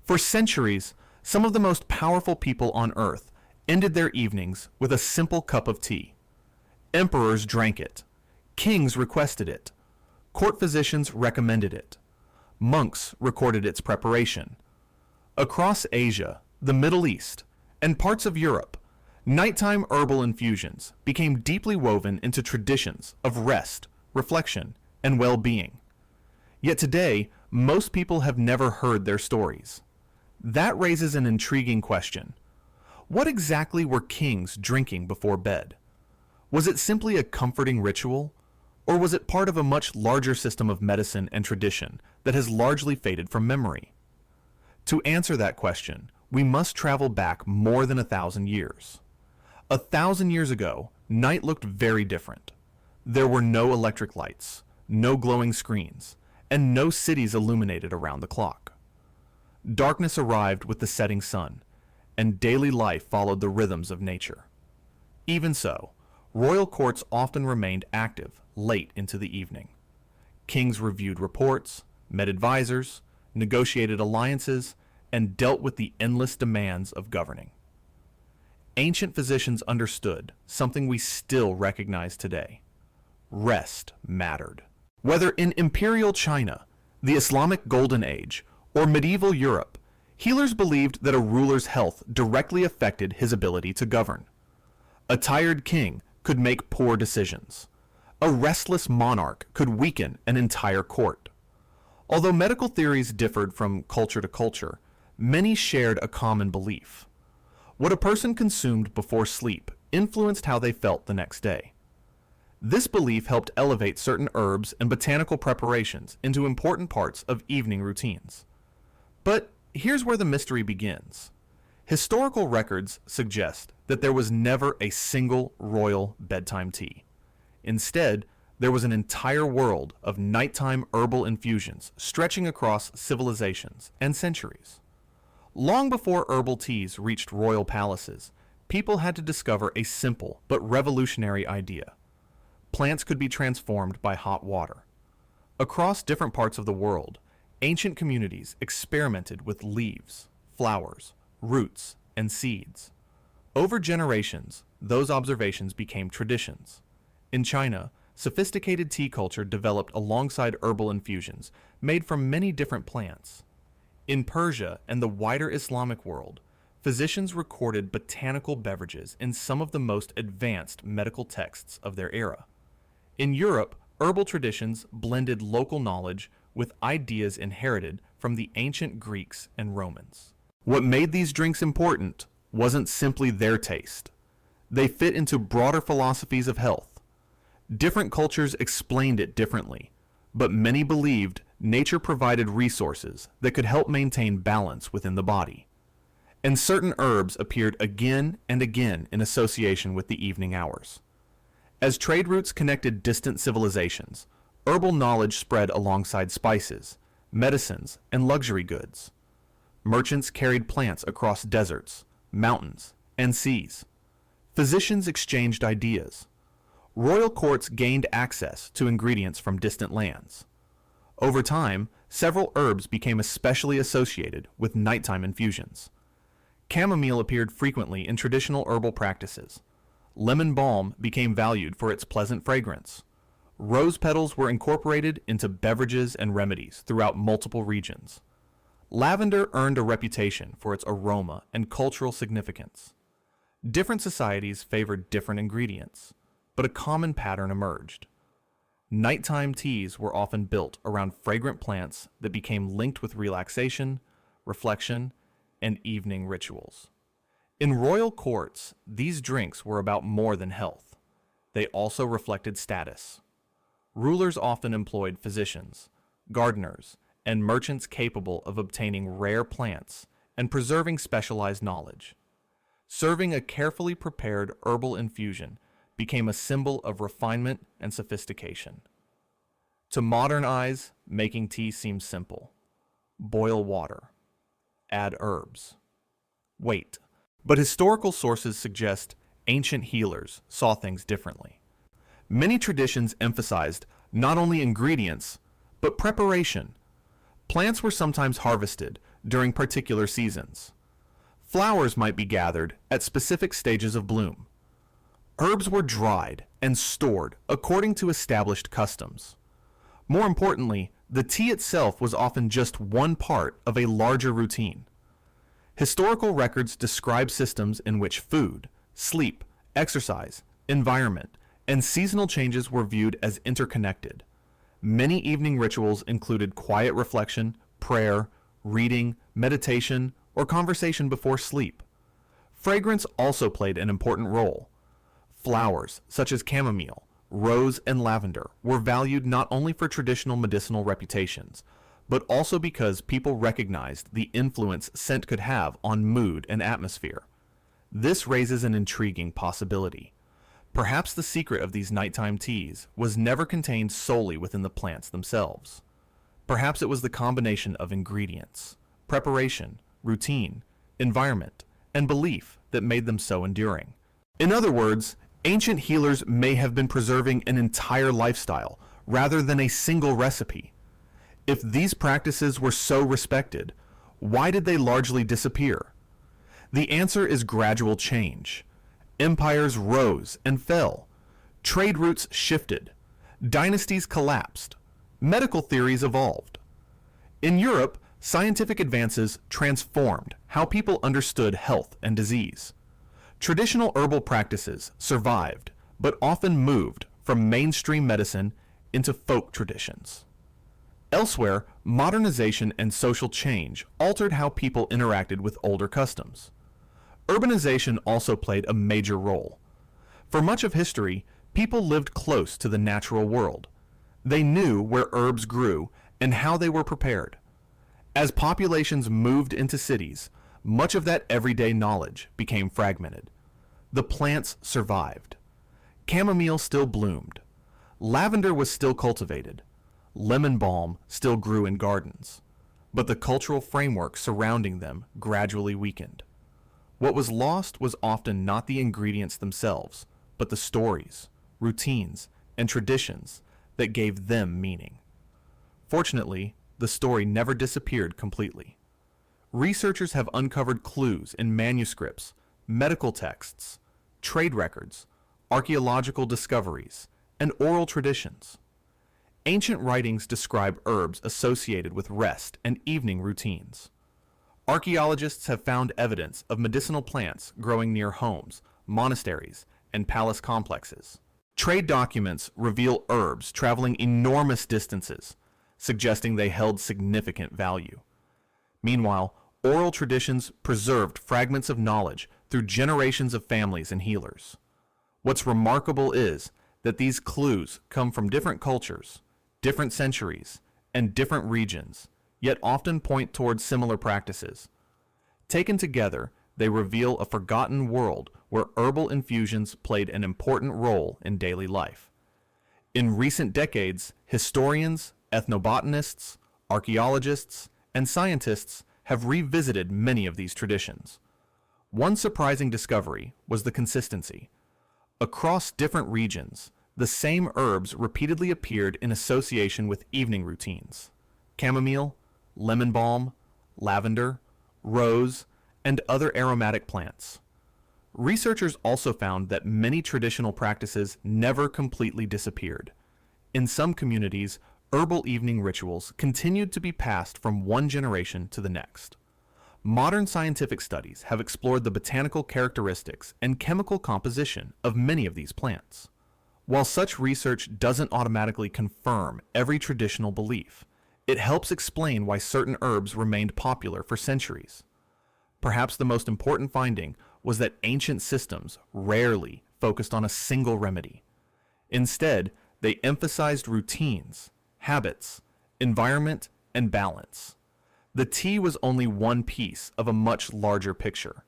For centuries, some of the most powerful people on earth ended their evenings with a simple cup of tea. Emperors drank it. Kings requested it. Court physicians recommended it. Monks recorded its preparation. Across Asia, the Middle East, and parts of Europe, nighttime herbal infusions became deeply woven into traditions of rest, reflection, and well-being. Yet today, most people have never heard their stories. That raises an intriguing question. What exactly were kings drinking before bed? Was it simply a comforting ritual, or was it part of a much larger system of medicine and tradition that has largely faded from memory? To answer that question, we must travel back more than 1,000 years. 1,000 years ago, night looked very different. There were no electric lights, no glowing screens, and no cities illuminated around the clock. Darkness arrived with the setting sun, and daily life followed the rhythms of nature. Even so, royal courts often remained active late into the evening. Kings reviewed reports, met advisors, negotiated alliances, and dealt with the endless demands of governing. Ancient physicians understood something we still recognize today. Rest mattered. Whether in imperial China, the Islamic Golden Age, or medieval Europe, healers believed that a ruler's health directly affected his ability to govern. A tired king could make poor decisions. A restless monarch could weaken an entire court. Although medical theories differed from culture to culture, many shared a common belief. What a person consumed before sleep influenced how they felt the next day. This belief helped elevate certain herbs and botanical preparations into important parts of evening routines. But here's where the mystery begins. Historical records suggest that there was never a single royal bedtime tea. Instead, there was an entire world of nighttime herbal infusions stretching across civilizations and centuries. Long before herbal teas reached royal palaces, people had to discover a simple but revolutionary idea. Plants could be transformed by hot water. Across different parts of the world, ancient communities experimented with leaves, flowers, roots, and seeds. Over generations, those observations became traditions. In China, sophisticated tea culture developed alongside herbal infusions made from many different plants. In Persia and the wider Islamic world, physicians recorded botanical beverages in some of the most advanced medical texts of their era. In Europe, herbal traditions blended local knowledge with ideas inherited from the ancient Greeks and Romans. What made these drinks important wasn't simply their taste. They fit into broader philosophies of health. Different cultures explained it differently, but many believed nature provided resources that could help maintain balance within the body. And certain herbs appeared again and again in association with the evening hours. As trade routes connected distant civilizations, herbal knowledge spread alongside spices, medicines, and luxury goods. Merchants carried plants across deserts, mountains, and seas. Physicians exchanged ideas. Royal courts gained access to ingredients from distant lands. Over time, several herbs became especially associated with nighttime infusions. Chamomile appeared frequently in traditional herbal practices. Lemon balm became valued for its pleasant fragrance. Rose petals were incorporated into beverages and remedies throughout multiple regions. Lavender earned a reputation for its aroma and cultural significance. Different societies favored different ingredients, but a common pattern emerged. Nighttime teas were often built around fragrant plants that became linked with relaxation, reflection, and evening rituals. In royal courts, these drinks were about more than health. They also reflected status. Rulers often employed physicians, gardeners, and merchants capable of obtaining rare plants and preserving specialized knowledge. Serving a carefully prepared herbal infusion became a symbol of refinement and sophistication. To modern eyes, making tea seems simple. Boil water. Add herbs. Wait. But historical sources suggest ancient healers saw things differently. Many traditions emphasized not only ingredients, but preparation. Plants were sometimes harvested, during particular seasons. Flowers might be gathered at specific stages of bloom. Herbs were dried and stored according to established customs. More importantly, the tea itself was often just one part of a larger routine. Historical records describe systems in which food, sleep, exercise, environment, and seasonal changes were viewed as interconnected. Many evening rituals included quiet reflection, prayer, reading, meditation, or conversation before sleep. Fragrance also played an important role. Flowers, such as chamomile, rose, and lavender, were valued not only for traditional medicinal reputations, but also because people recognized the influence scent could have on mood and atmosphere. This raises an intriguing possibility. Perhaps the secret of these nighttime teas was never contained solely within the plants themselves. Perhaps it was the combination of ingredients, preparation, routine, environment, and belief that made them so enduring. In other words, ancient healers may have been preserving an entire lifestyle rather than a single recipe. If these practices were so respected, why did they largely disappear? The answer is gradual change. Empires rose and fell. Trade routes shifted. Dynasties collapsed. Medical theories evolved. In Europe, scientific advances transformed how people understood health and disease. Traditional herbal practices survived, but often moved from mainstream medicine into folk traditions. Elsewhere, modernization and social change altered how people interacted with older customs. Urbanization also played a major role. For much of history, people lived close to the natural world. They knew where herbs grew and how they were prepared. As populations moved into cities, much of that everyday knowledge became fragmented. The plants survived. Chamomile still bloomed. Lavender was still cultivated. Lemon balm still grew in gardens. But the cultural framework surrounding them gradually weakened. What was lost was often not the ingredients themselves, but the stories, routines, and traditions that gave them meaning. Fortunately, the story never disappeared completely. Researchers have uncovered clues in manuscripts, medical texts, trade records, archaeological discoveries, and oral traditions. Ancient writings describe herbs associated with rest and evening routines. Archaeologists have found evidence of medicinal plants growing near homes, monasteries, and palace complexes. Trade documents reveal herbs traveling enormous distances, suggesting they held significant value. Meanwhile, oral traditions preserved fragments of knowledge through generations of families and healers. What's remarkable is that these clues come from different cultures, different centuries, and different regions, yet often point towards similar practices. Taken together, they reveal a forgotten world where herbal infusions played an important role in daily life. In recent decades, historians, ethnobotanists, archaeologists, and scientists have revisited many of these traditions. One surprising discovery was the consistency. Across different regions, the same herbs repeatedly appeared in association with evening routines. Chamomile, lemon balm, lavender, rose, and other aromatic plants. Researchers also found that many traditional practices never completely disappeared. In some communities, herbal evening rituals continued to be passed from one generation to the next. Modern scientific studies have explored the botanical characteristics and chemical composition of many of these plants. While such research doesn't automatically confirm every traditional belief, it helps explain why certain herbs remained popular for centuries. Perhaps the most important finding was that ancient systems rarely focused on a single remedy. Instead, they emphasized routines, habits, environment, and balance. The tea was only one piece of a much larger picture.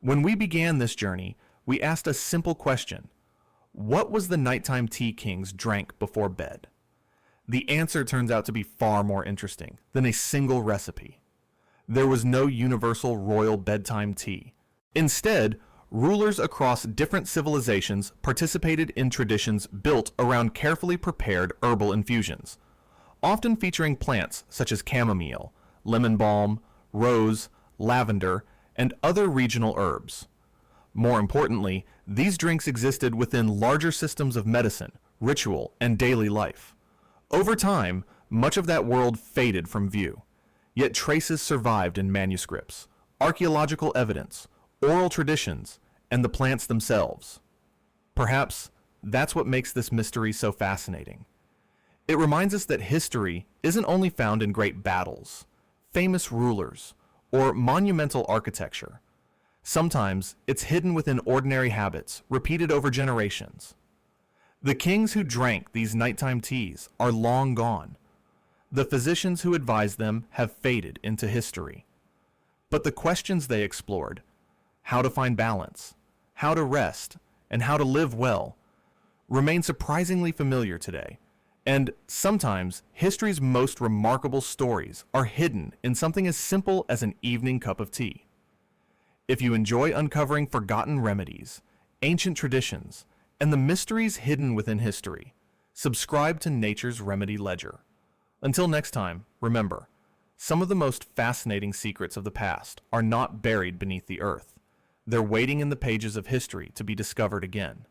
When we began this journey, we asked a simple question: what was the nighttime tea kings drank before bed? The answer turns out to be far more interesting than a single recipe. There was no universal royal bedtime tea. Instead, rulers across different civilizations participated in traditions built around carefully prepared herbal infusions, often featuring plants such as chamomile, lemon balm, rose, lavender, and other regional herbs. More importantly, these drinks existed within larger systems of medicine, ritual, and daily life. Over time, much of that world faded from view, yet traces survived in manuscripts, archaeological evidence, oral traditions, and the plants themselves. Perhaps that's what makes this mystery so fascinating. It reminds us that history isn't only found in great battles, famous rulers, or monumental architecture. Sometimes it's hidden within ordinary habits, repeated over generations. The kings who drank these nighttime teas are long gone. The physicians who advised them have faded into history. But the questions they explored, how to find balance, how to rest, and how to live well, remain surprisingly familiar today. And sometimes history's most remarkable stories are hidden in something as simple as an evening cup of tea. If you enjoy uncovering forgotten remedies, ancient traditions, and the mysteries hidden within history, subscribe to Nature's Remedy Ledger. Until next time, remember, some of the most fascinating secrets of the past are not buried beneath the earth. They're waiting in the pages of history to be discovered again.